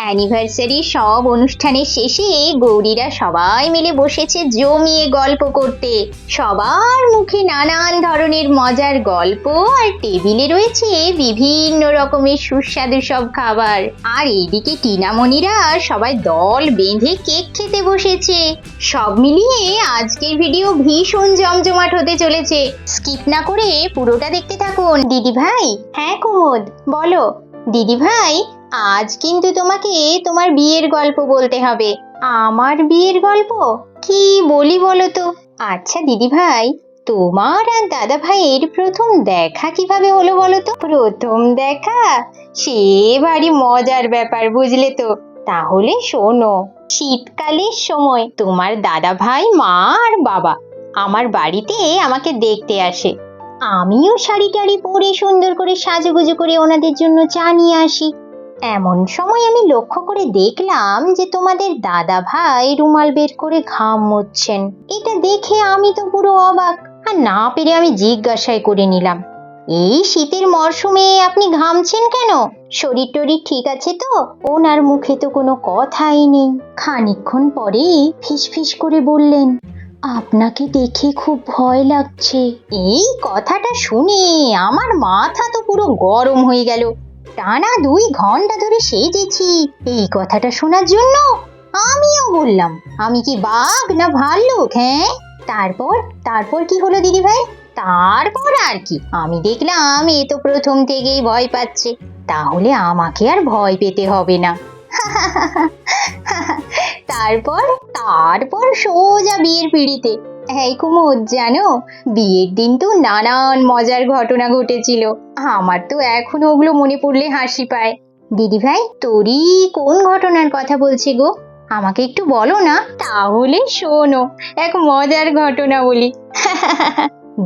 Anniversary সব অনুষ্ঠানের শেষে গৌরীরা সবাই মিলে বসেছে জমিয়ে গল্প করতে। সবার মুখে নানান ধরনের মজার গল্প, আর টেবিলে রয়েছে বিভিন্ন রকমের সুস্বাদু সব খাবার। আর এইদিকে টিনামণিরা সবাই দল বেঁধে কেক খেতে বসেছে। সব মিলিয়ে আজকের ভিডিও ভীষণ জমজমাট হতে চলেছে। স্কিপ না করে পুরোটা দেখতে থাকুন। দিদি ভাই, হ্যাঁ কুমুদ বলো। দিদি ভাই, আজ কিন্তু তোমাকে তোমার বিয়ের গল্প বলতে হবে। আমার বিয়ের গল্প? কি বলি বলো তো। আচ্ছা দিদি ভাই, তোমার আর দাদা ভাইয়ের প্রথম দেখা কিভাবে হলো বলো তো? প্রথম দেখা সে ভারী মজার ব্যাপার, বুঝলে তো। তাহলে শোনো, শীতকালের সময় তোমার দাদা ভাই, মা আর বাবা আমার বাড়িতে আমাকে দেখতে আসে। আমিও শাড়ি টাড়ি পরে সুন্দর করে সাজুগুজু করে ওনাদের জন্য চা নিয়ে আসি। এমন সময় আমি লক্ষ্য করে দেখলাম যে তোমাদের দাদা ভাই রুমাল বের করে ঘাম মুছছেন। এটা দেখে আমি তো পুরো অবাক, আর না পেরে আমি জিজ্ঞাসাই করে নিলাম, এই শীতের মরশুমে আপনি ঘামছেন কেন? শরীর টরীর ঠিক আছে তো? ওনার মুখে তো কোনো কথাই নেই। খানিকক্ষণ পরেই ফিসফিস করে বললেন, আপনাকে দেখে খুব ভয় লাগছে। এই কথাটা শুনে আমার মাথা তো পুরো গরম হয়ে গেল। টানা 2 ঘন্টা ধরে সেজেছি এই কথাটা শোনার জন্য। আমিও বললাম, আমি কি বাঘ না ভাল্লুক? হ্যাঁ, তারপর কি হলো দিদি ভাই? তারপর আর কি, আমি দেখলাম এ তো প্রথম থেকেই ভয় পাচ্ছে, তাহলে আমাকে আর ভয় পেতে হবে না। তারপর সোজা বিয়ের পিঁড়িতে। এই কুমুদ, জানো বিয়ের দিন তো নানান মজার ঘটনা ঘটেছিল। আমার তো এখনো ওগুলো মনে পড়লে হাসি পায়। দিদি ভাই, তোরই কোন ঘটনার কথা বলছি গো? আমাকে একটু বলো না। তাহলে শোনো, এক মজার ঘটনা বলি।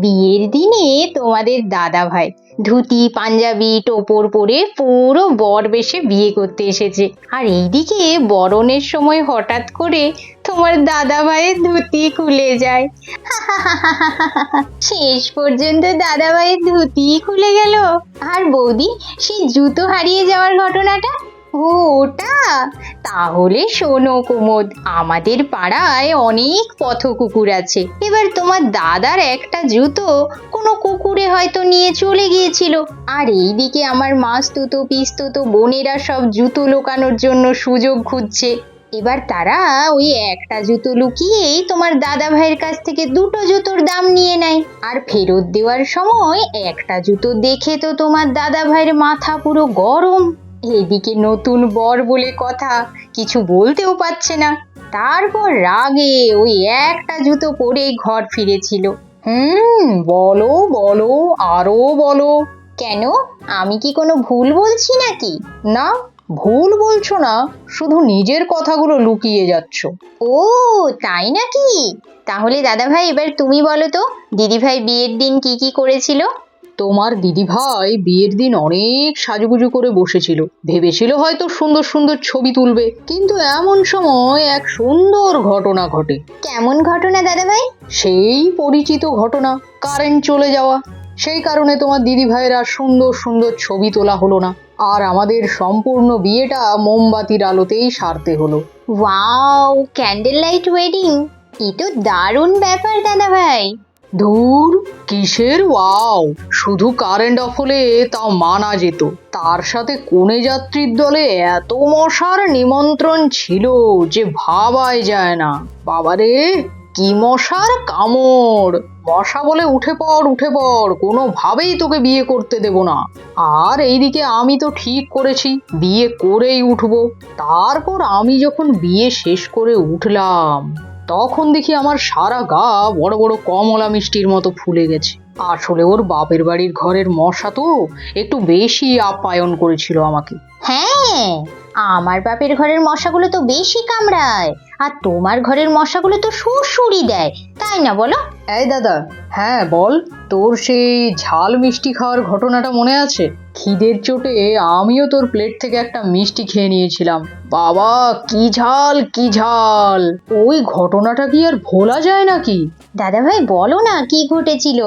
বিয়ের দিনে তোমাদের দাদা ভাই ধুতি পাঞ্জাবি টোপর পরে পুরো বর বেশে বিয়ে করতে এসেছে। আর এইদিকে বরণের সময় হঠাৎ করে তোমার দাদা ভাইয়ের ধুতি খুলে যায়। শেষ পর্যন্ত দাদা ভাইয়ের ধুতি খুলে গেল। আর বৌদি, সেই জুতো হারিয়ে যাওয়ার ঘটনাটা? ও ওটা? তাহলে শোনো কুমোদ, আমাদের পাড়ায় অনেক পথ কুকুর আছে। এবার তোমার দাদার একটা জুতো কোনো কুকুরে হয়তো নিয়ে চলে গিয়েছিল। আর এইদিকে আমার মাস্তুতো পিস্তুতো বোনেরা সব জুতো লুকানোর জন্য সুযোগ খুঁজছে। এবার তারা ওই একটা জুতো লুকিয়েই তোমার দাদা ভাইয়ের কাছ থেকে 2টো জুতোর দাম নিয়ে নেয়। আর ফেরত দেওয়ার সময় একটা জুতো দেখে তো তোমার দাদা ভাইয়ের মাথা পুরো গরম। এদিকে নতুন বর বলে কথা, কিছু বলতেও পারছে না। তারপর রাগে ওই একটা জুতো পরেই ঘর ফিরেছিল। বলো বলো, আরো বলো। কেন, আমি কি কোনো ভুল বলছি নাকি? না, ভুল বলছো না, শুধু নিজের কথাগুলো লুকিয়ে যাচ্ছ। ও তাই নাকি? তাহলে দাদা ভাই, এবার তুমি বলো তো, দিদি ভাই বিয়ের দিন কি কি করেছিল? তোমার দিদিভাই বিয়ের দিন অনেক সাজুগুজু করে বসেছিল। ভেবেছিল হয়তো সুন্দর সুন্দর ছবি তুলবে, কিন্তু এমন সময় এক সুন্দর ঘটনা ঘটে। কেমন ঘটনা দাদা ভাই? সেই পরিচিত ঘটনা, কারেন্ট চলে যাওয়া। সেই কারণে তোমার দিদিভাইয়ের আর সুন্দর সুন্দর ছবি তোলা হলো না, আর আমাদের সম্পূর্ণ বিয়েটা মোমবাতির আলোতেই সারতে হলো। Wow, candle light wedding! এ তো দারুণ ব্যাপার দাদা ভাই। ধুর, কিসের ওয়াও, শুধু কারেন্ট অফ হলে তাও মানা যেত। তার সাথে কনে যাত্রীর দলে এত মশার নিমন্ত্রণ ছিল যে ভাবাই যায় না। বাবারে, কি মশার কামড়! মশা বলে উঠে পড়, কোনোভাবেই তোকে বিয়ে করতে দেব না। আর এইদিকে আমি তো ঠিক করেছি বিয়ে করেই উঠবো। তারপর আমি যখন বিয়ে শেষ করে উঠলাম, তখন দেখি আমার সারা গা বড় বড় কমলা মিষ্টির মতো ফুলে গেছে। আসলে ওর বাপের বাড়ির ঘরের মশা তো একটু বেশি আপ্যায়ন করেছিল আমাকে। হ্যাঁ, আমার বাপের ঘরের মশাগুলো তো বেশি কামড়ায়, আর তোমার ঘরের মশাগুলো তো সুড়সুড়ি দেয়, তাই না বলো? এই দাদা, হ্যাঁ বল, তোর সেই ঝাল মিষ্টি খাওয়ার ঘটনাটা মনে আছে? খিদের চোটে আমিও তোর প্লেট থেকে একটা মিষ্টি খেয়ে নিয়েছিলাম। বাবা, কি ঝাল কি ঝাল! ওই ঘটনাটা কি আর ভোলা যায় নাকি? দাদা ভাই বলো না, কি ঘটেছিল?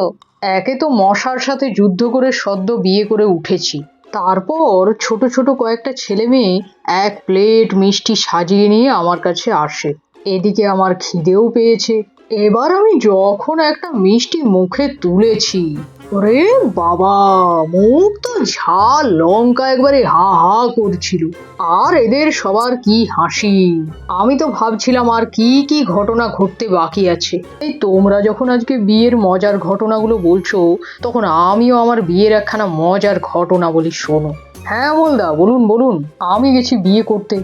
একে তো মশার সাথে যুদ্ধ করে সদ্য বিয়ে করে উঠেছি, তারপর ছোট ছোট কয়েকটা ছেলে মেয়ে এক প্লেট মিষ্টি সাজিয়ে নিয়ে আমার কাছে আসে। এদিকে আমার খিদেও পেয়েছে। এবার আমি যখন একটা মিষ্টি মুখে তুলেছি, ওরে বাবা, মুখ তো ঝাল লঙ্কা একবারে হা হা করছিল। আর এদের সবার কি হাসি! আমি তো ভাবছিলাম আর কি কি ঘটনা ঘটতে বাকি আছে। এই তোমরা যখন আজকে বিয়ের মজার ঘটনাগুলো বলছো, তখন আমিও আমার বিয়ের একখানা মজার ঘটনা বলি, শোনো। হ্যাঁ বলদা, বলুন বলুন। আমি গেছি বিয়ে করতে।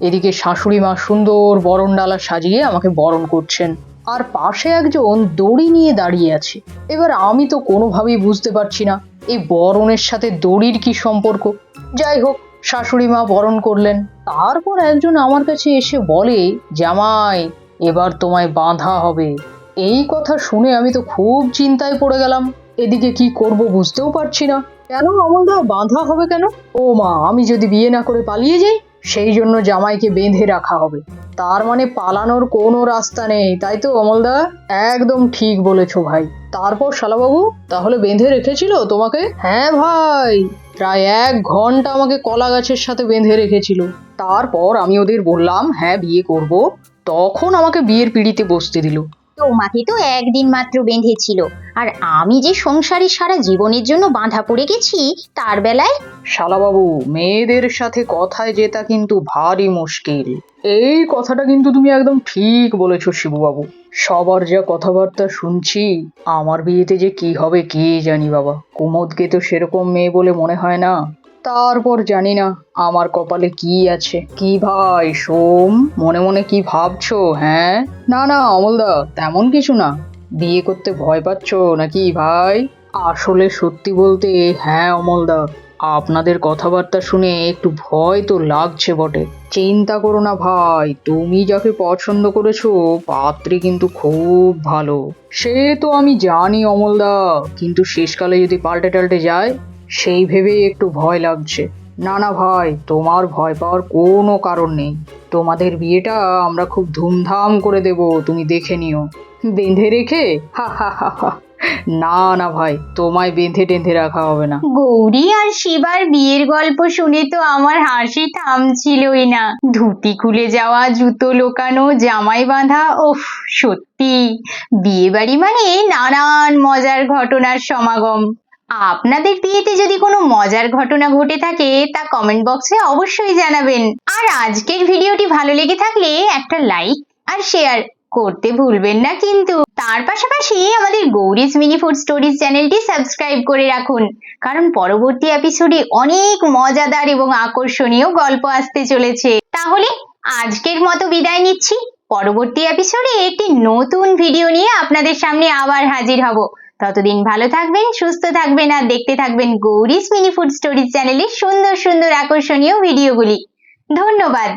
এদিকে শাশুড়ি মা সুন্দর বরণডালা সাজিয়ে আমাকে বরণ করছেন, আর পাশে একজন দড়ি নিয়ে দাঁড়িয়ে আছে। এবার আমি তো কোনোভাবেই বুঝতে পারছি না এই বরণের সাথে দড়ির কি সম্পর্ক। যাই হোক, শাশুড়ি মা বরণ করলেন। তারপর একজন আমার কাছে এসে বলে, জামাই, এবার তোমায় বাঁধা হবে। এই কথা শুনে আমি তো খুব চিন্তায় পড়ে গেলাম। এদিকে কি করব বুঝতেও পারছি না। কেন অমলদা, বাঁধা হবে কেন? ও মা, আমি যদি বিয়ে না করে পালিয়ে যাই, সেই জন্য জামাইকে বেঁধে রাখা হবে। তার মানে পালানোর কোনো রাস্তা নেই, তাই তো অমলদা? একদম ঠিক বলেছো ভাই। তারপর শালাবাবু তাহলে বেঁধে রেখেছিল তোমাকে? হ্যাঁ ভাই, প্রায় 1 ঘন্টা আমাকে কলা গাছের সাথে বেঁধে রেখেছিল। তারপর আমি ওদের বললাম হ্যাঁ বিয়ে করব, তখন আমাকে বিয়ের পিঁড়িতে বসতে দিল। তোমাকে তো একদিন মাত্র বেঁধেছিল, আর আমি যে সংসারে সারা জীবনের জন্য বাঁধা পড়ে গেছি তার বেলায়। শালাবাবু, মেয়েদের সাথে কথায় জেতা কিন্তু ভারী মুশকিল। এই কথাটা কিন্তু তুমি একদম ঠিক বলেছো শিবুবাবু। সবার যা কথাবার্তা শুনছি, আমার বিয়েতে যে কি হবে কে জানি বাবা। কুমোদকে তো সেরকম মেয়ে বলে মনে হয় না। তারপর জানি না আমার কপালে কি আছে। কি ভাই সোম, মনে মনে কি ভাবছো? হ্যাঁ? না না অমলদা, তেমন কিছু না। বিয়ে করতে ভয় পাচ্ছো নাকি ভাই? আসলে সত্যি বলতে হ্যাঁ অমলদা, আপনাদের কথাবার্তা শুনে একটু ভয় তো লাগছে বটে। চিন্তা করো না ভাই, তুমি যাকে পছন্দ করেছো পাত্রী কিন্তু খুব ভালো। সে তো আমি জানি অমলদা, কিন্তু শেষকালে যদি পাল্টে টাল্টে যায়, সেই ভেবেই একটু ভয় লাগছে। না না ভাই, তোমার ভয় পাওয়ার কোনো কারণ নেই। তোমাদের বিয়েটা আমরা খুব ধুমধাম করে দেব, তুমি দেখে নিও। বেঁধে রেখে? হা হা হা হা। না না ভাই, তোমায় বেঁধে টেঁধে রাখা হবে না। গৌরী আর শিবার বিয়ের গল্প শুনে তো আমার হাসি থামছিলই না। ধুতি খুলে যাওয়া, জুতো লোকানো, জামাই বাঁধা, ওফ, সত্যি বিয়ে বাড়ি মানে নানান মজার ঘটনার সমাগম। আপনাদের বিয়েতে যদি কোনো মজার ঘটনা ঘটে থাকে তা কমেন্ট বক্সে অবশ্যই জানাবেন। আর আজকের ভিডিওটি ভালো লেগে থাকলে একটা লাইক আর শেয়ার করতে ভুলবেন না কিন্তু। তার পাশাপাশি আমাদের গৌরীজ মিনি ফুড স্টোরিজ চ্যানেলটি সাবস্ক্রাইব করে রাখুন, কারণ পরবর্তী এপিসোডে অনেক মজাদার এবং আকর্ষণীয় গল্প আসতে চলেছে। তাহলে আজকের মতো বিদায় নিচ্ছি। পরবর্তী এপিসোডে একটি নতুন ভিডিও নিয়ে আপনাদের সামনে আবার হাজির হব। ততদিন ভালো থাকবেন, সুস্থ থাকবেন আর দেখতে থাকবেন গৌরীজ মিনি ফুড স্টোরিজ চ্যানেলের সুন্দর সুন্দর আকর্ষণীয় ভিডিওগুলি। ধন্যবাদ।